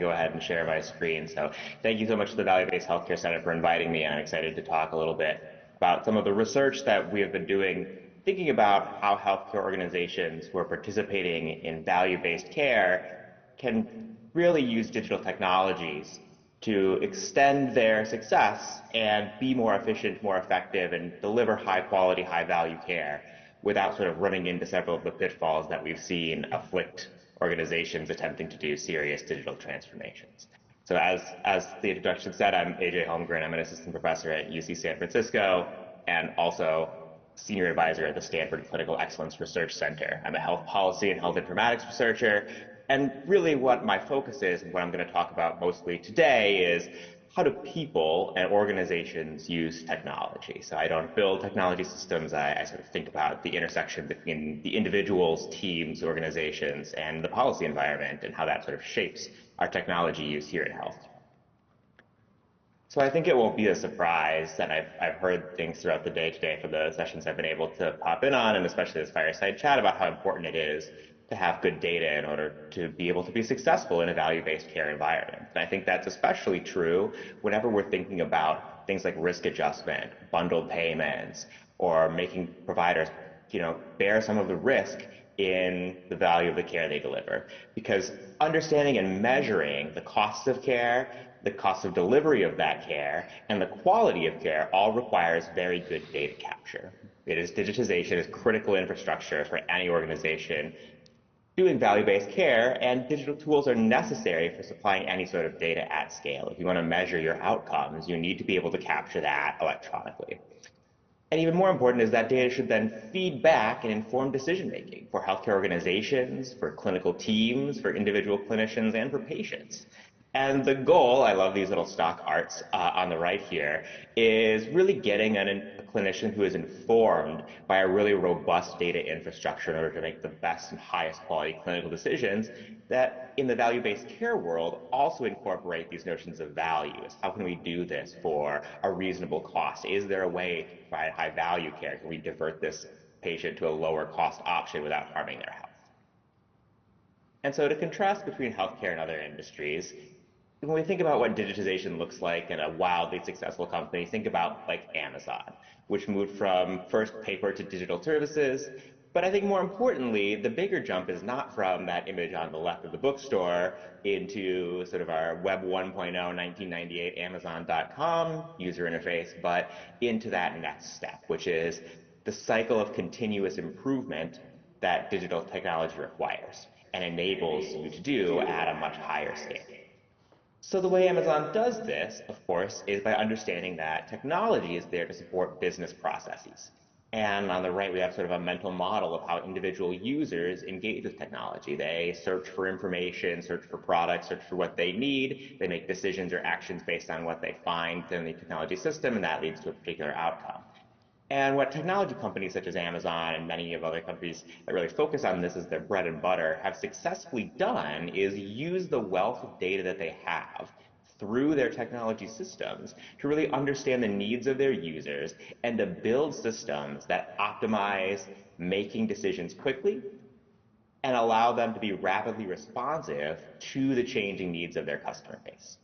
to go ahead and share my screen. So thank you so much to the Value-Based Healthcare Center for inviting me. I'm excited to talk a little bit about some of the research that we have been doing, thinking about how healthcare organizations who are participating in value-based care can really use digital technologies to extend their success and be more efficient, more effective, and deliver high quality, high value care without sort of running into several of the pitfalls that we've seen afflict organizations attempting to do serious digital transformations. So as the introduction said, I'm Jay Holmgren. I'm an assistant professor at UC San Francisco and also senior advisor at the Stanford Clinical Excellence Research Center. I'm a health policy and health informatics researcher. And really what my focus is and what I'm going to talk about mostly today is how do people and organizations use technology? So I don't build technology systems. I sort of think about the intersection between the individuals, teams, organizations, and the policy environment and how that sort of shapes our technology use here in health. So I think it won't be a surprise, and I've heard things throughout the day today from the sessions I've been able to pop in on, and especially this fireside chat about how important it is to have good data in order to be able to be successful in a value-based care environment. And I think that's especially true whenever we're thinking about things like risk adjustment, bundled payments, or making providers, bear some of the risk in the value of the care they deliver. Because understanding and measuring the costs of care, the cost of delivery of that care, and the quality of care all requires very good data capture. Digitization is critical infrastructure for any organization doing value-based care, and digital tools are necessary for supplying any sort of data at scale. If you want to measure your outcomes, you need to be able to capture that electronically. And even more important is that data should then feed back and inform decision-making for healthcare organizations, for clinical teams, for individual clinicians, and for patients. And the goal, I love these little stock arts on the right here, is really getting a clinician who is informed by a really robust data infrastructure in order to make the best and highest quality clinical decisions that in the value-based care world also incorporate these notions of values. How can we do this for a reasonable cost? Is there a way to provide high value care? Can we divert this patient to a lower cost option without harming their health? And so to contrast between healthcare and other industries, when we think about what digitization looks like in a wildly successful company, think about like Amazon, which moved from first paper to digital services. But I think more importantly, the bigger jump is not from that image on the left of the bookstore into sort of our Web 1.0 1998 Amazon.com user interface, but into that next step, which is the cycle of continuous improvement that digital technology requires and enables you to do at a much higher scale. So the way Amazon does this, of course, is by understanding that technology is there to support business processes. And on the right, we have sort of a mental model of how individual users engage with technology. They search for information, search for products, search for what they need. They make decisions or actions based on what they find in the technology system, and that leads to a particular outcome. And what technology companies such as Amazon and many of other companies that really focus on this as their bread and butter have successfully done is use the wealth of data that they have through their technology systems to really understand the needs of their users and to build systems that optimize making decisions quickly and allow them to be rapidly responsive to the changing needs of their customer base.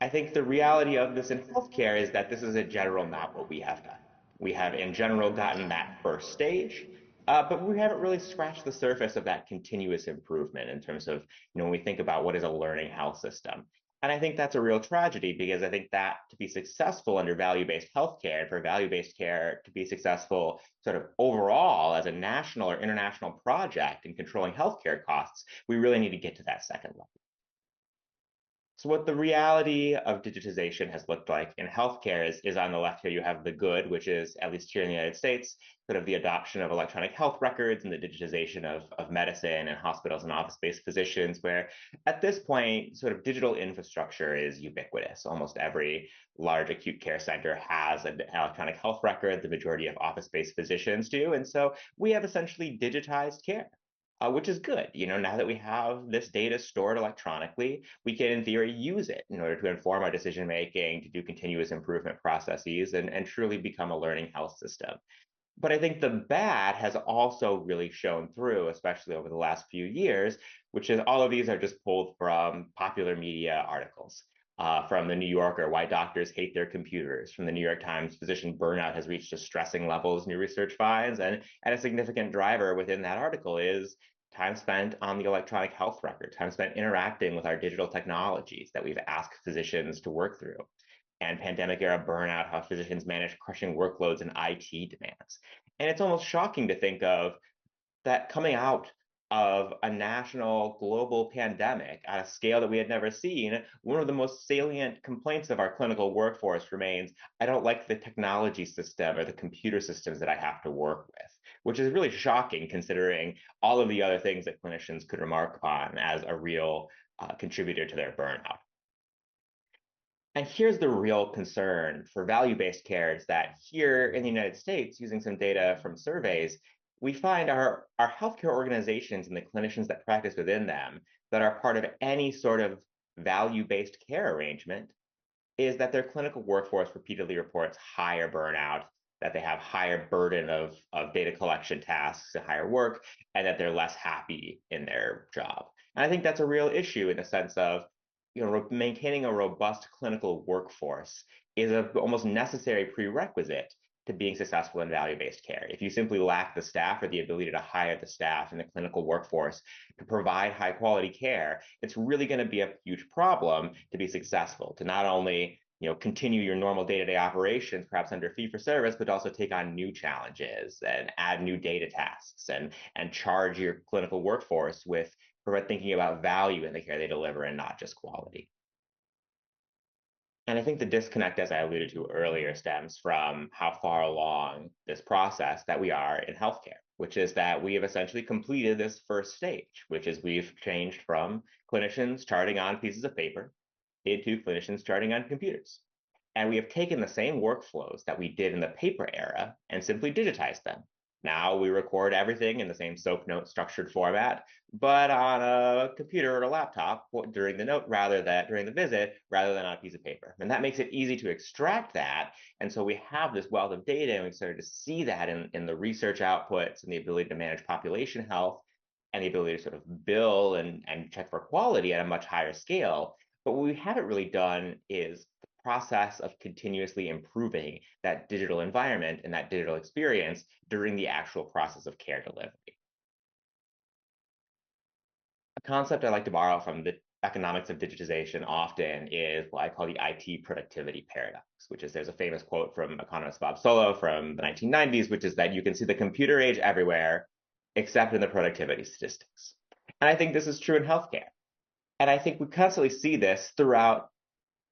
I think the reality of this in healthcare is that this is in general not what we have done. We have in general gotten that first stage, but we haven't really scratched the surface of that continuous improvement in terms of, when we think about what is a learning health system. And I think that's a real tragedy because I think that to be successful under value-based healthcare and for value-based care to be successful sort of overall as a national or international project in controlling healthcare costs, we really need to get to that second level. So what the reality of digitization has looked like in healthcare is on the left here, you have the good, which is, at least here in the United States, sort of the adoption of electronic health records and the digitization of medicine and hospitals and office-based physicians, where at this point, sort of digital infrastructure is ubiquitous. Almost every large acute care center has an electronic health record. The majority of office-based physicians do. And so we have essentially digitized care. Which is good. Now that we have this data stored electronically, we can, in theory, use it in order to inform our decision making, to do continuous improvement processes, and truly become a learning health system. But I think the bad has also really shown through, especially over the last few years, which is all of these are just pulled from popular media articles. From the New Yorker, why doctors hate their computers. From the New York Times, physician burnout has reached distressing levels, new research finds. And a significant driver within that article is time spent on the electronic health record, time spent interacting with our digital technologies that we've asked physicians to work through, and pandemic era burnout, how physicians manage crushing workloads and IT demands. And it's almost shocking to think of that coming out of a national global pandemic at a scale that we had never seen, one of the most salient complaints of our clinical workforce remains, I don't like the technology system or the computer systems that I have to work with, which is really shocking considering all of the other things that clinicians could remark upon as a real contributor to their burnout. And here's the real concern for value-based care is that here in the United States, using some data from surveys, we find our healthcare organizations and the clinicians that practice within them that are part of any sort of value-based care arrangement is that their clinical workforce repeatedly reports higher burnout, that they have higher burden of data collection tasks and higher work, and that they're less happy in their job. And I think that's a real issue in the sense of maintaining a robust clinical workforce is an almost necessary prerequisite to being successful in value-based care. If you simply lack the staff or the ability to hire the staff in the clinical workforce to provide high quality care, it's really going to be a huge problem to be successful, to not only continue your normal day-to-day operations, perhaps under fee for service, but also take on new challenges and add new data tasks and charge your clinical workforce with thinking about value in the care they deliver and not just quality. And I think the disconnect, as I alluded to earlier, stems from how far along this process that we are in healthcare, which is that we have essentially completed this first stage, which is we've changed from clinicians charting on pieces of paper into clinicians charting on computers. And we have taken the same workflows that we did in the paper era and simply digitized them. Now we record everything in the same SOAP note structured format, but on a computer or a laptop during the visit rather than on a piece of paper. And that makes it easy to extract that. And so we have this wealth of data, and we've started to see that in the research outputs and the ability to manage population health and the ability to sort of bill and check for quality at a much higher scale. But what we haven't really done is the process of continuously improving that digital environment and that digital experience during the actual process of care delivery. A concept I like to borrow from the economics of digitization often is what I call the IT productivity paradox, which is there's a famous quote from economist Bob Solow from the 1990s, which is that you can see the computer age everywhere except in the productivity statistics. And I think this is true in healthcare. And I think we constantly see this throughout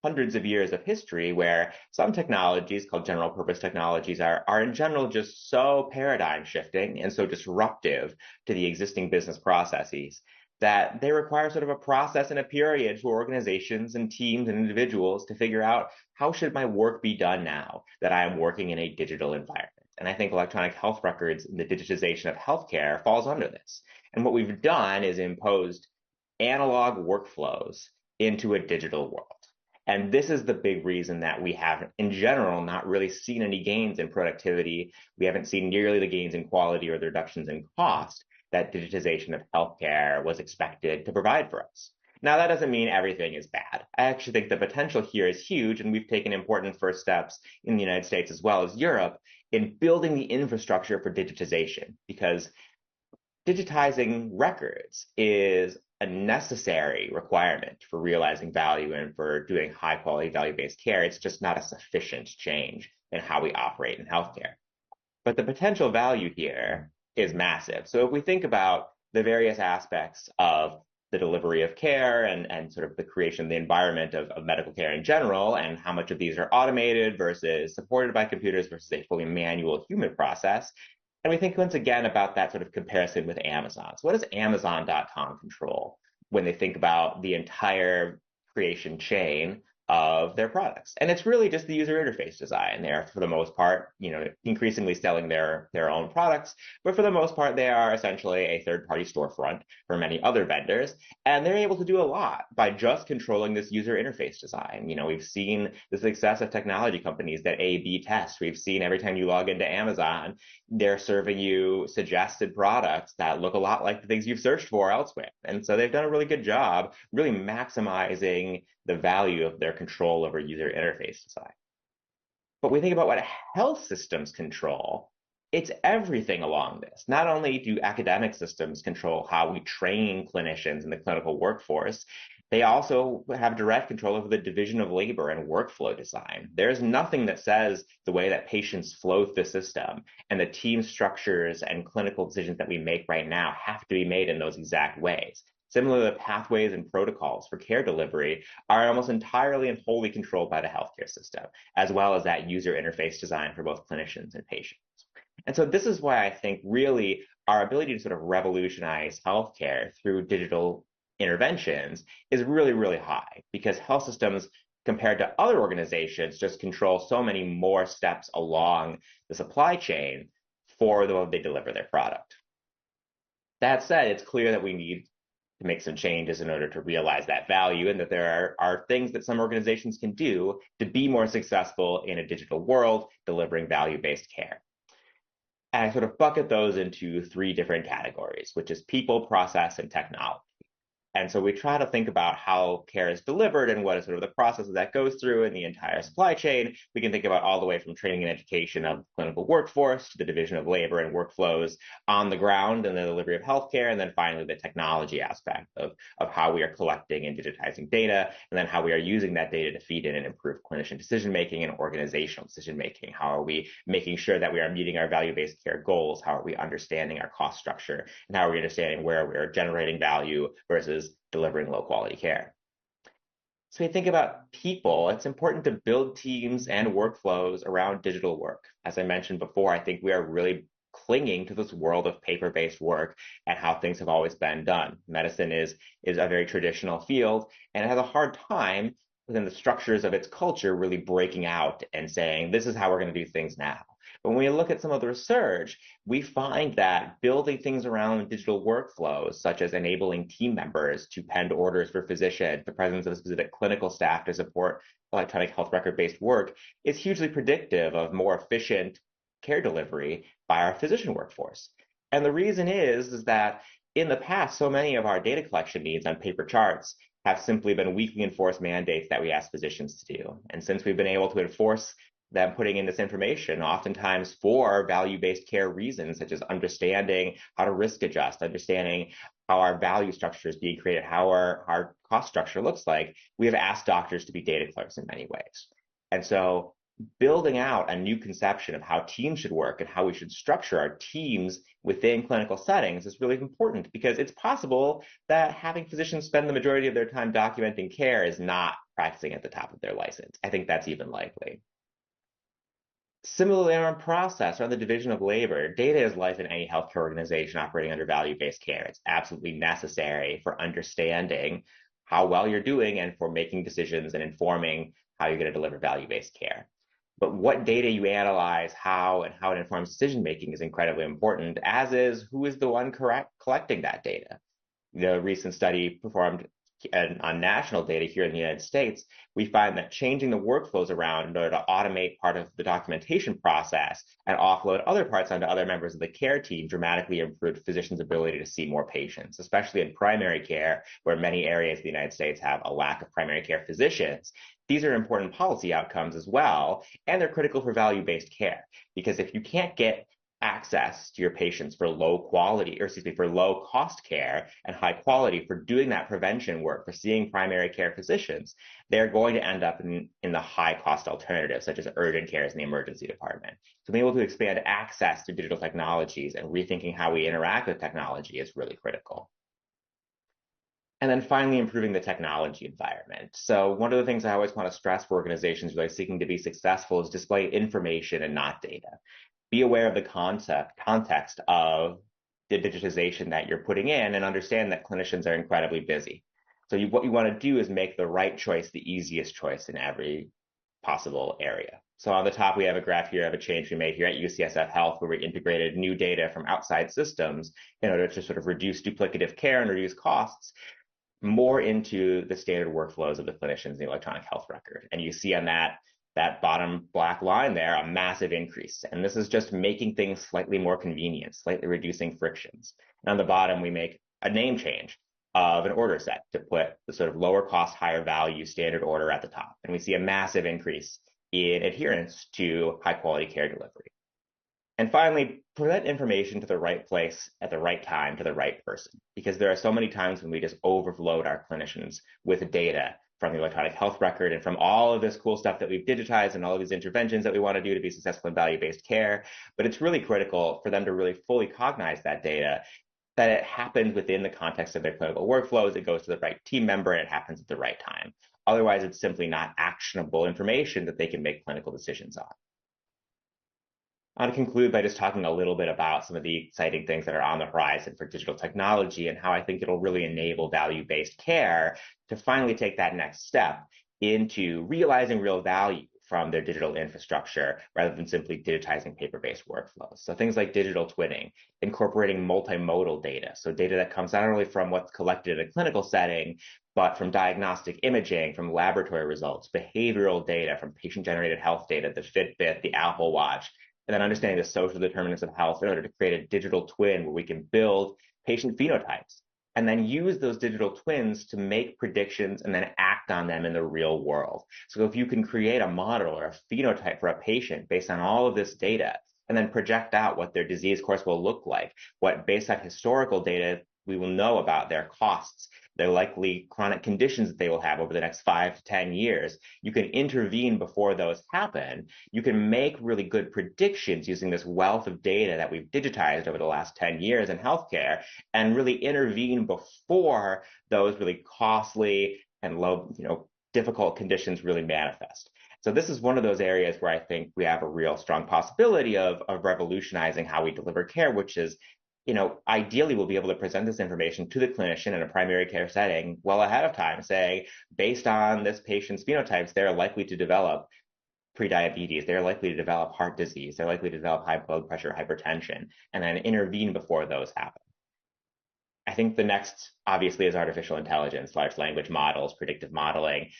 hundreds of years of history where some technologies called general purpose technologies are in general just so paradigm shifting and so disruptive to the existing business processes that they require sort of a process and a period for organizations and teams and individuals to figure out how should my work be done now that I am working in a digital environment. And I think electronic health records and the digitization of healthcare falls under this. And what we've done is imposed analog workflows into a digital world. And this is the big reason that we have, in general, not really seen any gains in productivity. We haven't seen nearly the gains in quality or the reductions in cost that digitization of healthcare was expected to provide for us. Now, that doesn't mean everything is bad. I actually think the potential here is huge, and we've taken important first steps in the United States as well as Europe in building the infrastructure for digitization, because digitizing records is a necessary requirement for realizing value and for doing high quality value-based care. It's just not a sufficient change in how we operate in healthcare. But the potential value here is massive. So if we think about the various aspects of the delivery of care and sort of the creation of the environment of medical care in general, and how much of these are automated versus supported by computers versus a fully manual human process, and we think once again about that sort of comparison with Amazon. So what does Amazon.com control when they think about the entire creation chain of their products. And it's really just the user interface design. They're, for the most part, increasingly selling their own products, but for the most part, they are essentially a third-party storefront for many other vendors. And they're able to do a lot by just controlling this user interface design. We've seen the success of technology companies that A/B test. We've seen every time you log into Amazon, they're serving you suggested products that look a lot like the things you've searched for elsewhere. And so they've done a really good job really maximizing the value of their control over user interface design. But we think about what health systems control, it's everything along this. Not only do academic systems control how we train clinicians in the clinical workforce, they also have direct control over the division of labor and workflow design. There's nothing that says the way that patients flow through the system and the team structures and clinical decisions that we make right now have to be made in those exact ways. Similarly, the pathways and protocols for care delivery are almost entirely and wholly controlled by the healthcare system, as well as that user interface design for both clinicians and patients. And so this is why I think really our ability to sort of revolutionize healthcare through digital interventions is really, really high, because health systems, compared to other organizations, just control so many more steps along the supply chain for the way they deliver their product. That said, it's clear that we need to make some changes in order to realize that value, and that there are things that some organizations can do to be more successful in a digital world delivering value-based care. And I sort of bucket those into three different categories, which is people, process, and technology. And so we try to think about how care is delivered and what is sort of the process that goes through in the entire supply chain. We can think about all the way from training and education of clinical workforce to the division of labor and workflows on the ground and the delivery of healthcare, and then finally the technology aspect of how we are collecting and digitizing data, and then how we are using that data to feed in and improve clinician decision-making and organizational decision-making. How are we making sure that we are meeting our value-based care goals? How are we understanding our cost structure? And how are we understanding where we are generating value versus delivering low quality care? So we think about people, it's important to build teams and workflows around digital work. As I mentioned before, I think we are really clinging to this world of paper-based work and how things have always been done. Medicine is a very traditional field, and it has a hard time within the structures of its culture really breaking out and saying, this is how we're going to do things now. But when we look at some of the research, we find that building things around digital workflows, such as enabling team members to pen orders for physicians, the presence of specific clinical staff to support electronic health record-based work, is hugely predictive of more efficient care delivery by our physician workforce. And the reason is that in the past, so many of our data collection needs on paper charts have simply been weakly enforced mandates that we ask physicians to do. And since we've been able to enforce them putting in this information, oftentimes for value-based care reasons, such as understanding how to risk adjust, understanding how our value structure is being created, how our cost structure looks like, we have asked doctors to be data clerks in many ways. And so building out a new conception of how teams should work and how we should structure our teams within clinical settings is really important, because it's possible that having physicians spend the majority of their time documenting care is not practicing at the top of their license. I think that's even likely. Similarly, on process, or on the division of labor, data is life in any healthcare organization operating under value-based care. It's absolutely necessary for understanding how well you're doing and for making decisions and informing how you're going to deliver value-based care. But what data you analyze, how it informs decision-making is incredibly important, as is who is the one collecting that data. The recent study performed on national data here in the United States, we find that changing the workflows around in order to automate part of the documentation process and offload other parts onto other members of the care team dramatically improved physicians' ability to see more patients, especially in primary care, where many areas of the United States have a lack of primary care physicians. These are important policy outcomes as well, and they're critical for value-based care, because if you can't get access to your patients for low cost care and high quality for doing that prevention work, for seeing primary care physicians, they're going to end up in the high cost alternatives, such as urgent cares in the emergency department. So being able to expand access to digital technologies and rethinking how we interact with technology is really critical. And then finally, improving the technology environment. So one of the things I always want to stress for organizations really seeking to be successful is display information and not data. Be aware of the context of the digitization that you're putting in, and understand that clinicians are incredibly busy. So what you want to do is make the right choice the easiest choice in every possible area. So on the top, we have a graph here of a change we made here at UCSF Health, where we integrated new data from outside systems in order to sort of reduce duplicative care and reduce costs more into the standard workflows of the clinicians in the electronic health record. And you see on that bottom black line there, a massive increase. And this is just making things slightly more convenient, slightly reducing frictions. And on the bottom, we make a name change of an order set to put the sort of lower cost, higher value standard order at the top. And we see a massive increase in adherence to high quality care delivery. And finally, present information to the right place at the right time to the right person, because there are so many times when we just overload our clinicians with data from the electronic health record and from all of this cool stuff that we've digitized and all of these interventions that we want to do to be successful in value-based care. But it's really critical for them to really fully cognize that data, that it happens within the context of their clinical workflows, it goes to the right team member, and it happens at the right time. Otherwise, it's simply not actionable information that they can make clinical decisions on. I want to conclude by just talking a little bit about some of the exciting things that are on the horizon for digital technology and how I think it'll really enable value-based care to finally take that next step into realizing real value from their digital infrastructure rather than simply digitizing paper-based workflows. So things like digital twinning, incorporating multimodal data, so data that comes not only from what's collected in a clinical setting, but from diagnostic imaging, from laboratory results, behavioral data, from patient-generated health data, the Fitbit, the Apple Watch, and then understanding the social determinants of health in order to create a digital twin where we can build patient phenotypes and then use those digital twins to make predictions and then act on them in the real world. So if you can create a model or a phenotype for a patient based on all of this data and then project out what their disease course will look like, what based on historical data we will know about their costs, their likely chronic conditions that they will have over the next 5 to 10 years. You can intervene before those happen. You can make really good predictions using this wealth of data that we've digitized over the last 10 years in healthcare and really intervene before those really costly and low, difficult conditions really manifest. So this is one of those areas where I think we have a real strong possibility of revolutionizing how we deliver care, which is ideally we'll be able to present this information to the clinician in a primary care setting well ahead of time, say, based on this patient's phenotypes, they're likely to develop prediabetes, they're likely to develop heart disease, they're likely to develop high blood pressure, hypertension, and then intervene before those happen. I think the next, obviously, is artificial intelligence, large language models, predictive modeling.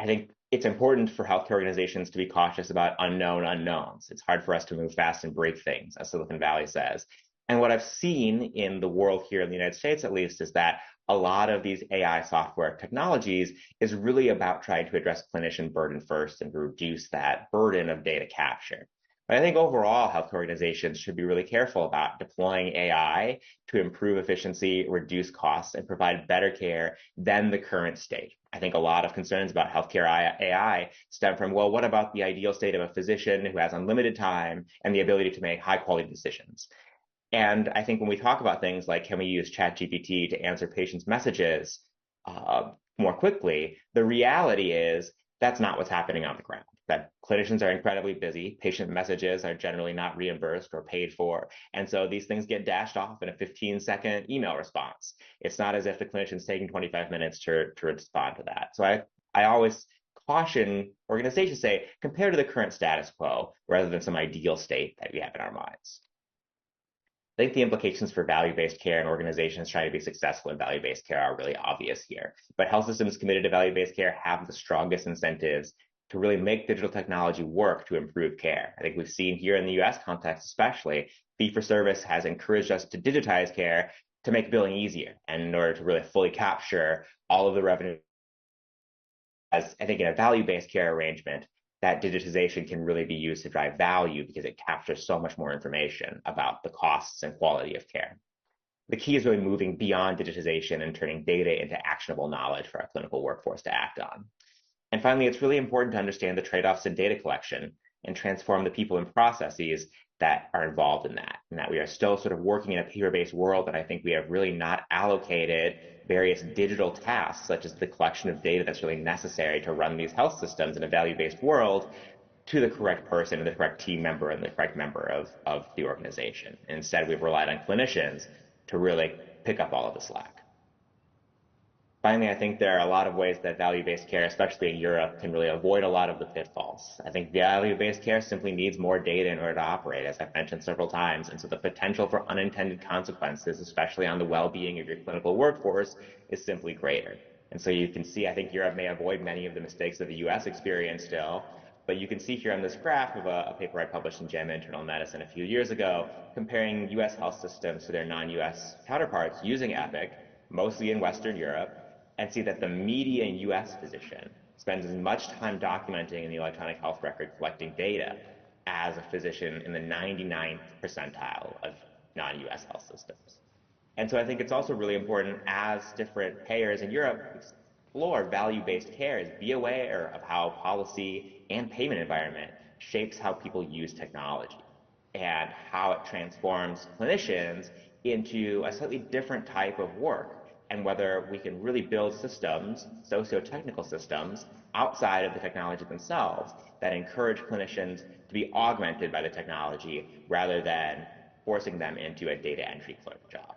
I think it's important for healthcare organizations to be cautious about unknown unknowns. It's hard for us to move fast and break things, as Silicon Valley says. And what I've seen in the world here in the United States, at least, is that a lot of these AI software technologies is really about trying to address clinician burden first and reduce that burden of data capture. But I think overall, healthcare organizations should be really careful about deploying AI to improve efficiency, reduce costs, and provide better care than the current state. I think a lot of concerns about healthcare AI stem from, well, what about the ideal state of a physician who has unlimited time and the ability to make high quality decisions? And I think when we talk about things like, can we use ChatGPT to answer patients' messages more quickly, the reality is that's not what's happening on the ground. That clinicians are incredibly busy, patient messages are generally not reimbursed or paid for, and so these things get dashed off in a 15-second email response. It's not as if the clinician's taking 25 minutes to respond to that. So I always caution organizations, say, compare to the current status quo rather than some ideal state that we have in our minds. I think the implications for value-based care and organizations trying to be successful in value-based care are really obvious here. But health systems committed to value-based care have the strongest incentives to really make digital technology work to improve care. I think we've seen here in the US context especially, fee-for-service has encouraged us to digitize care to make billing easier and in order to really fully capture all of the revenue. As I think in a value-based care arrangement, that digitization can really be used to drive value because it captures so much more information about the costs and quality of care. The key is really moving beyond digitization and turning data into actionable knowledge for our clinical workforce to act on. And finally, it's really important to understand the trade-offs in data collection and transform the people and processes that are involved in that, and that we are still sort of working in a paper-based world, and I think we have really not allocated various digital tasks, such as the collection of data that's really necessary to run these health systems in a value-based world, to the correct person and the correct team member and the correct member of the organization. And instead, we've relied on clinicians to really pick up all of the slack. Finally, I think there are a lot of ways that value-based care, especially in Europe, can really avoid a lot of the pitfalls. I think value-based care simply needs more data in order to operate, as I've mentioned several times. And so the potential for unintended consequences, especially on the well-being of your clinical workforce, is simply greater. And so you can see, I think Europe may avoid many of the mistakes that the US experienced still, but you can see here on this graph of a paper I published in JAMA Internal Medicine a few years ago, comparing US health systems to their non-US counterparts using Epic, mostly in Western Europe, and see that the median US physician spends as much time documenting in the electronic health record collecting data as a physician in the 99th percentile of non-US health systems. And so I think it's also really important as different payers in Europe explore value-based care is be aware of how policy and payment environment shapes how people use technology and how it transforms clinicians into a slightly different type of work, and whether we can really build systems, socio-technical systems, outside of the technology themselves that encourage clinicians to be augmented by the technology rather than forcing them into a data entry clerk job.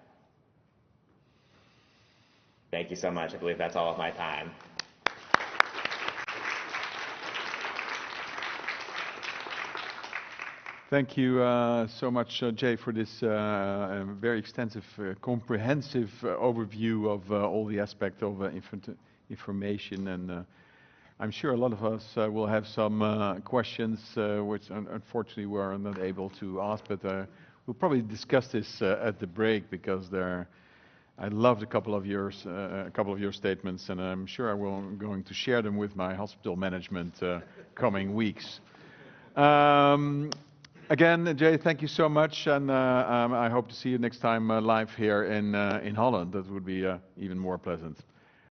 Thank you so much. I believe that's all of my time. Thank you so much, Jay, for this very extensive, comprehensive overview of all the aspects of information. And I'm sure a lot of us will have some questions, which unfortunately we are not able to ask, but we'll probably discuss this at the break, because I loved a couple of your statements, and I'm sure I'm going to share them with my hospital management coming weeks. Again, Jay, thank you so much, and I hope to see you next time live here in Holland. That would be even more pleasant.